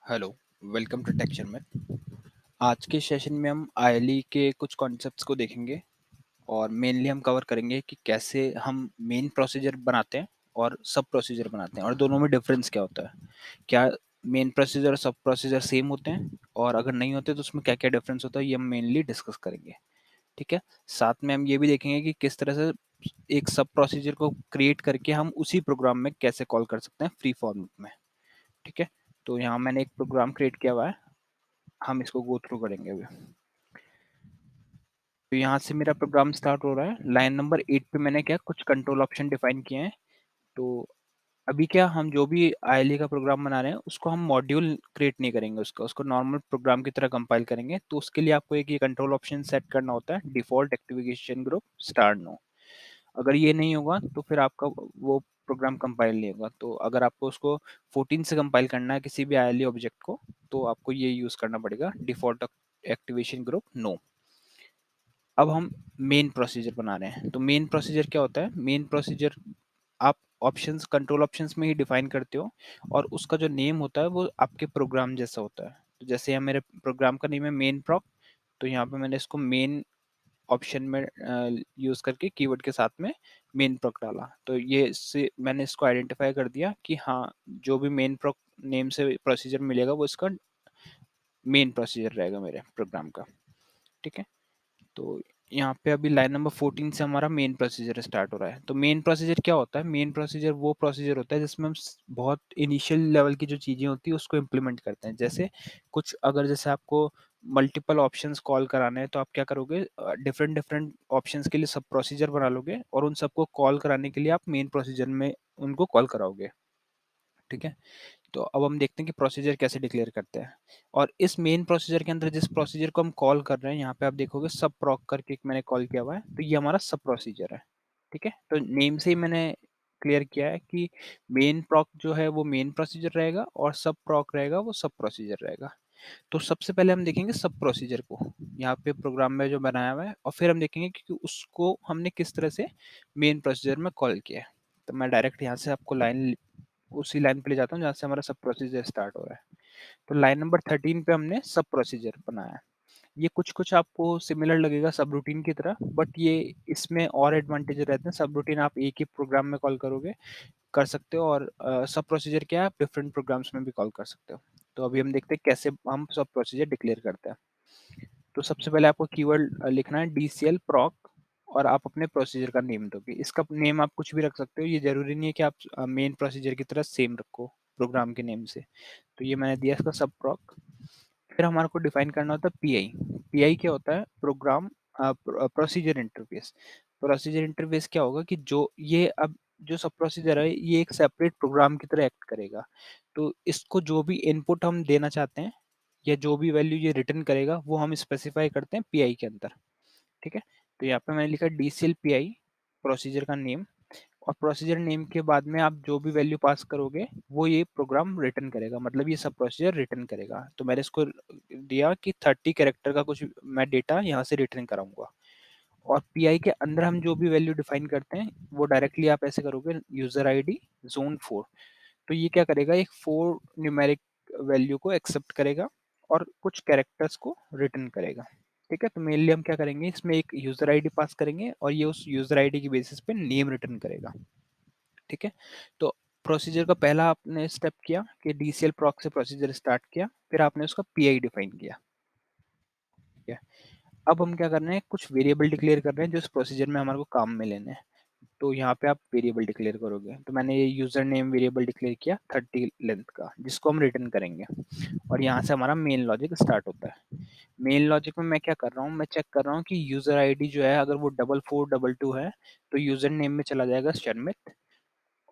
Hello, welcome to texture में। आज के सेशन में हम आईएलई के कुछ कॉन्सेप्ट्स को देखेंगे और मेनली हम कवर करेंगे कि कैसे हम मेन प्रोसीजर बनाते हैं और सब प्रोसीजर बनाते हैं और दोनों में डिफरेंस क्या होता है। क्या मेन प्रोसीजर और सब प्रोसीजर सेम होते हैं और अगर नहीं होते तो उसमें क्या क्या डिफरेंस होता है, ये हम मेनली डिस्कस करेंगे। ठीक है। साथ में हम ये भी देखेंगे कि किस तरह से एक सब प्रोसीजर को क्रिएट करके हम उसी प्रोग्राम में कैसे कॉल कर सकते हैं फ्री फॉर्म में। ठीक है। तो यहाँ मैंने एक प्रोग्राम क्रिएट किया हुआ है, हम इसको गो थ्रू करेंगे अभी। तो यहाँ से मेरा प्रोग्राम स्टार्ट हो रहा है। लाइन नंबर 8 पे मैंने क्या कुछ कंट्रोल ऑप्शन डिफाइन किए हैं। तो अभी क्या हम जो भी आईएलई का प्रोग्राम बना रहे हैं उसको हम मॉड्यूल क्रिएट नहीं करेंगे, उसका उसको नॉर्मल प्रोग्राम की तरह कंपाइल करेंगे। तो उसके लिए आपको एक ये कंट्रोल ऑप्शन सेट करना होता है, default activation group star no. अगर ये नहीं होगा तो फिर आपका वो प्रोग्राम कंपाइल नहीं होगा। तो अगर आपको उसको 14 से कंपाइल करना है किसी भी आईएलई ऑब्जेक्ट को, तो आपको ये यूज करना पड़ेगा, डिफॉल्ट एक्टिवेशन ग्रुप नो। अब हम मेन प्रोसीजर बना रहे हैं। तो मेन प्रोसीजर क्या होता है? मेन प्रोसीजर आप ऑप्शंस कंट्रोल ऑप्शंस में ही डिफाइन करते हो और उसका जो नेम होता है वो आपके प्रोग्राम जैसा होता है। तो जैसे यहाँ मेरे प्रोग्राम का नेम है मेन प्रोक, तो यहाँ पे मैंने इसको मेन ऑप्शन में यूज करके कीवर्ड के साथ में मेन प्रोक डाला। तो ये इससे मैंने इसको आइडेंटिफाई कर दिया कि हाँ, जो भी मेन प्रोक नेम से प्रोसीजर मिलेगा वो इसका मेन प्रोसीजर रहेगा मेरे प्रोग्राम का। ठीक है। तो यहाँ पे अभी लाइन नंबर 14 से हमारा मेन प्रोसीजर स्टार्ट हो रहा है। तो मेन प्रोसीजर क्या होता है? मेन प्रोसीजर वो प्रोसीजर होता है जिसमें हम बहुत इनिशियल लेवल की जो चीजें होती है उसको इम्प्लीमेंट करते हैं। जैसे कुछ अगर जैसे आपको मल्टीपल ऑप्शंस कॉल कराने हैं तो आप क्या करोगे, डिफरेंट डिफरेंट ऑप्शंस के लिए सब प्रोसीजर बना लोगे और उन सबको कॉल कराने के लिए आप मेन प्रोसीजर में उनको कॉल कराओगे। ठीक है। तो अब हम देखते हैं कि प्रोसीजर कैसे डिक्लेयर करते हैं। और इस मेन प्रोसीजर के अंदर जिस प्रोसीजर को हम कॉल कर रहे हैं, यहाँ पे आप देखोगे सब प्रॉक करके एक मैंने कॉल किया हुआ है, तो ये हमारा सब प्रोसीजर है। ठीक है। तो नेम से ही मैंने क्लियर किया है कि मेन प्रॉक जो है वो मेन प्रोसीजर रहेगा और सब प्रॉक रहेगा वो सब प्रोसीजर रहेगा। तो सबसे पहले हम देखेंगे सब प्रोसीजर को यहाँ पे प्रोग्राम में जो बनाया हुआ है, और फिर हम देखेंगे कि उसको हमने किस तरह से मेन प्रोसीजर में कॉल किया है। तो मैं डायरेक्ट यहाँ से आपको लाइन उसी लाइन पे ले जाता हूँ जहाँ से हमारा सब प्रोसीजर स्टार्ट हो रहा है। तो लाइन नंबर 13 पे हमने सब प्रोसीजर बनाया है। ये कुछ कुछ आपको सिमिलर लगेगा सब रूटीन की तरह, बट ये इसमें और एडवांटेज रहते हैं। सब रूटीन आप एक ही प्रोग्राम में कॉल करोगे कर सकते हो, और सब प्रोसीजर क्या है आप डिफरेंट प्रोग्राम्स में भी कॉल कर सकते हो। तो अभी हम देखते हैं कैसे हम सब प्रोसीजर डिक्लेयर करते हैं। तो सबसे पहले आपको कीवर्ड लिखना है डीसीएल प्रॉक, और आप अपने प्रोसीजर का नेम दोगे। इसका नेम आप कुछ भी रख सकते हो, ये जरूरी नहीं है कि आप मेन प्रोसीजर की तरह सेम रखो प्रोग्राम के नेम से। तो ये मैंने दिया इसका सब प्रॉक। फिर हमारे को डिफाइन करना होता है पीआई। पीआई क्या होता है? Program procedure interface. Procedure interface क्या होगा कि जो ये अब जो सब प्रोसीजर है ये एक सेपरेट प्रोग्राम की तरह एक्ट करेगा। तो इसको जो भी इनपुट हम देना चाहते हैं या जो भी वैल्यू ये रिटर्न करेगा वो हम स्पेसिफाई करते हैं पीआई के अंदर। ठीक है। तो यहाँ पे मैंने लिखा डीसीएल पीआई, प्रोसीजर का नेम, और प्रोसीजर नेम के बाद में आप जो भी वैल्यू पास करोगे वो ये प्रोग्राम रिटर्न करेगा, मतलब ये सब प्रोसीजर रिटर्न करेगा। तो मैंने इसको दिया कि 30 कैरेक्टर का कुछ मैं डेटा यहाँ से रिटर्न कराऊंगा। और पीआई के अंदर हम जो भी वैल्यू डिफाइन करते हैं वो डायरेक्टली आप ऐसे करोगे, यूजर आईडी जोन 4। तो ये क्या करेगा, एक 4 न्यूमेरिक वैल्यू को एक्सेप्ट करेगा और कुछ कैरेक्टर्स को रिटर्न करेगा। ठीक है। तो मेनली हम क्या करेंगे, इसमें एक यूजर आईडी पास करेंगे और ये उस यूजर आईडी की बेसिस पे नेम रिटर्न करेगा। ठीक है। तो प्रोसीजर का पहला आपने स्टेप किया कि डीसीएल प्रॉक से प्रोसीजर स्टार्ट किया, फिर आपने उसका पीआई डिफाइन किया। ठीक है। अब हम क्या कर रहे हैं, कुछ वेरिएबल डिक्लेयर कर रहे हैं जो इस प्रोसीजर में हमारे को काम में लेने हैं। तो यहाँ पे आप वेरिएबल डिक्लेयर करोगे। तो मैंने ये यूजर नेम वेरिएबल डिक्लेयर किया 30 लेंथ का, जिसको हम रिटर्न करेंगे। और यहाँ से हमारा मेन लॉजिक स्टार्ट होता है। मेन लॉजिक में मैं क्या कर रहा हूँ, मैं चेक कर रहा हूँ कि यूजर आईडी जो है अगर वो 4422 है तो यूजर नेम में चला जाएगा शर्मित,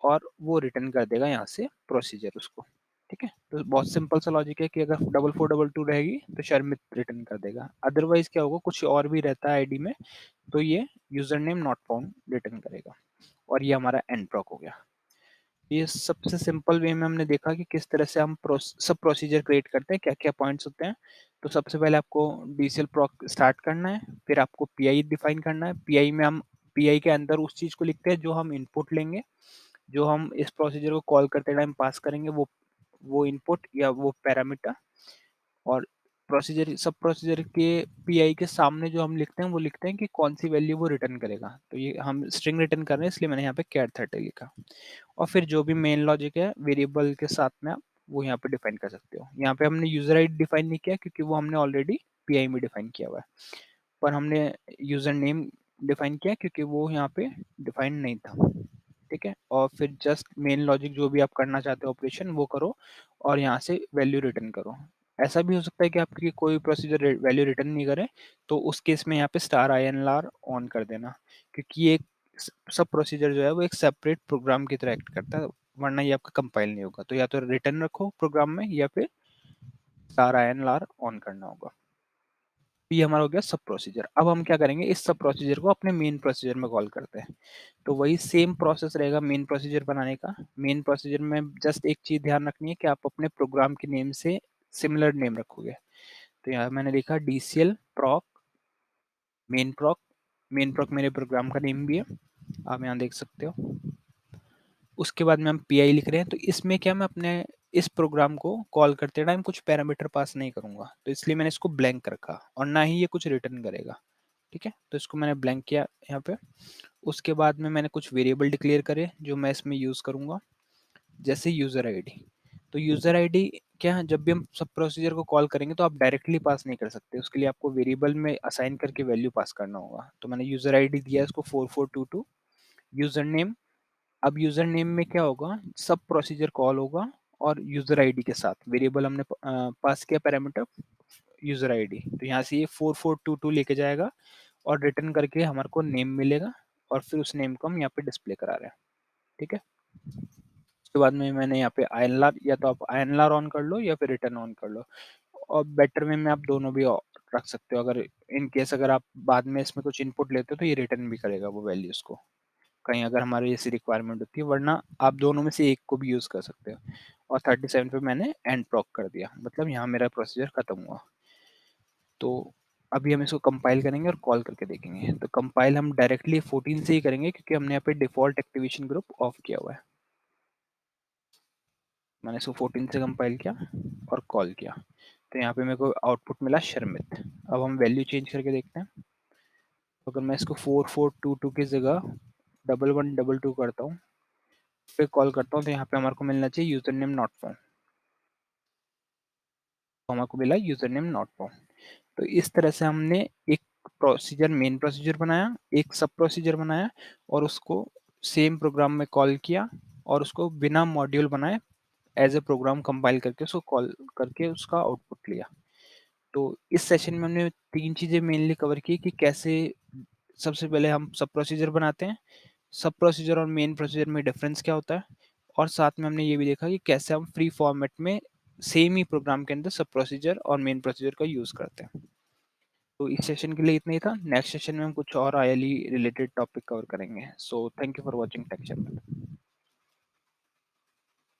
और वो रिटर्न कर देगा यहाँ से प्रोसीजर उसको। ठीक है। तो बहुत सिंपल सा लॉजिक है कि अगर 4422 रहेगी तो शर्मित रिटर्न कर देगा। अदरवाइज क्या होगा, कुछ और भी रहता है आईडी में, तो ये user name not found return करेगा। और ये हमारा एंड प्रॉक हो गया। ये सबसे सिंपल वे में हमने देखा कि किस तरह से हम सब प्रोसीजर क्रिएट करते हैं, क्या क्या पॉइंट्स होते हैं। तो सबसे पहले आपको डीसीएल प्रॉक स्टार्ट करना है, फिर आपको पीआई डिफाइन करना है। पीआई में हम पीआई के अंदर उस चीज को लिखते हैं जो हम इनपुट लेंगे, जो हम इस प्रोसीजर को कॉल करते टाइम पास करेंगे, वो वो इनपुट या वो पैरामीटर, और प्रोसीजर सब प्रोसीजर के पीआई के सामने जो हम लिखते हैं वो लिखते हैं कि कौन सी वैल्यू वो रिटर्न करेगा। तो ये हम स्ट्रिंग रिटर्न कर रहे हैं इसलिए मैंने यहाँ पे कैट 30 लिखा। और फिर जो भी मेन लॉजिक है वेरिएबल के साथ में आप वो यहाँ पे डिफाइन कर सकते हो। यहाँ पे हमने यूजर आईडी डिफाइन नहीं किया क्योंकि वो हमने ऑलरेडी पीआई में डिफाइन किया हुआ है, पर हमने यूजर नेम डिफाइन किया क्योंकि वो यहाँ पे डिफाइन नहीं था। ठीक है, और फिर जस्ट मेन लॉजिक जो भी आप करना चाहते हो ऑपरेशन वो करो और यहाँ से वैल्यू रिटर्न करो। ऐसा भी हो सकता है कि आपकी कोई प्रोसीजर वैल्यू रिटर्न नहीं करे, तो उस केस में यहाँ पे star I N R on कर देना, क्योंकि ये सब प्रोसीजर जो है वो एक सेपरेट प्रोग्राम की तरह एक्ट करता है, वरना ये आपका कंपाइल नहीं होगा। तो या तो रिटर्न रखो प्रोग्राम में या फिर star I N R on करना होगा। ये हमारा हो गया सब प्रोसीजर। अब हम क्या करेंगे, इस सब प्रोसीजर को अपने मेन प्रोसीजर में कॉल करते हैं। तो वही सेम प्रोसेस रहेगा मेन प्रोसीजर बनाने का। मेन प्रोसीजर में जस्ट एक चीज ध्यान रखनी है कि आप अपने प्रोग्राम के नेम से सिमिलर नेम रखोगे। तो यहाँ मैंने लिखा डीसीएल प्रॉक मेन प्रॉक। मेन प्रॉक मेरे प्रोग्राम का नेम भी है, आप यहाँ देख सकते हो। उसके बाद में हम पीआई लिख रहे हैं, तो इसमें क्या मैं अपने इस प्रोग्राम को कॉल करते टाइम कुछ पैरामीटर पास नहीं करूंगा, तो इसलिए मैंने इसको ब्लैंक रखा और ना ही ये कुछ रिटर्न करेगा। ठीक है, तो इसको मैंने ब्लैंक किया यहाँ पे। उसके बाद में मैंने कुछ वेरिएबल डिक्लेयर करे जो मैं इसमें यूज करूंगा, जैसे यूजर आईडी। तो यूजर आईडी क्या है, जब भी हम सब प्रोसीजर को कॉल करेंगे तो आप डायरेक्टली पास नहीं कर सकते, उसके लिए आपको वेरिएबल में असाइन करके वैल्यू पास करना होगा। तो मैंने यूजर आईडी दिया इसको 4422। यूजर नेम, अब यूजर नेम में क्या होगा, सब प्रोसीजर कॉल होगा और यूजर आईडी के साथ वेरिएबल हमने पास किया पैरामीटर यूजर आईडी, तो यहाँ से ये 4422 लेके जाएगा और रिटर्न करके हमारे को नेम मिलेगा, और फिर उस नेम को हम यहाँ पे डिस्प्ले करा रहे हैं। ठीक है, उसके बाद में मैंने यहाँ पे आईएनएलआर, या तो आप आईएनएलआर ऑन कर लो या फिर रिटर्न ऑन कर लो, और बेटर वे में आप दोनों भी रख सकते हो। अगर इन केस अगर आप बाद में इसमें कुछ इनपुट लेते हो तो ये रिटर्न भी करेगा वो वैल्यूज को, कहीं अगर हमारी ऐसी रिक्वायरमेंट होती है, वरना आप दोनों में से एक को भी यूज कर सकते हो। और 37 पे मैंने एंड प्रॉक कर दिया, मतलब यहाँ मेरा प्रोसीजर खत्म हुआ। तो अभी हम इसको कंपाइल करेंगे और कॉल करके देखेंगे। तो कंपाइल हम डायरेक्टली 14 से ही करेंगे क्योंकि हमने यहाँ पे डिफॉल्ट एक्टिवेशन ग्रुप ऑफ किया हुआ है। मैंने इसको 14 से कंपाइल किया और कॉल किया, तो यहाँ पे मेरे को आउटपुट मिला शर्मित। अब हम वैल्यू चेंज करके देखते हैं। तो अगर मैं इसको 4422 की जगह 1122 करता हूँ, फिर कॉल करता हूँ, तो यहाँ पे हमारे को मिलना चाहिए यूजर नेम नॉट फाउंड। तो हमारे को मिला यूजर नेम नॉट फाउंड। तो इस तरह से हमने एक प्रोसीजर मेन प्रोसीजर बनाया, एक सब प्रोसीजर बनाया, और उसको सेम प्रोग्राम में कॉल किया, और उसको बिना मॉड्यूल बनाए एज ए प्रोग्राम कंपाइल करके उसको कॉल करके उसका आउटपुट लिया। तो इस सेशन में हमने तीन चीजें मेनली कवर की कि कैसे सबसे पहले हम सब प्रोसीजर बनाते हैं, सब प्रोसीजर और मेन प्रोसीजर में डिफरेंस क्या होता है, और साथ में हमने ये भी देखा कि कैसे हम फ्री फॉर्मेट में सेम ही प्रोग्राम के अंदर सब प्रोसीजर और मेन प्रोसीजर का यूज करते हैं। तो इस सेशन के लिए इतना ही था। नेक्स्ट सेशन में हम कुछ और आईएलई रिलेटेड टॉपिक कवर करेंगे। So thank you for watching take channel.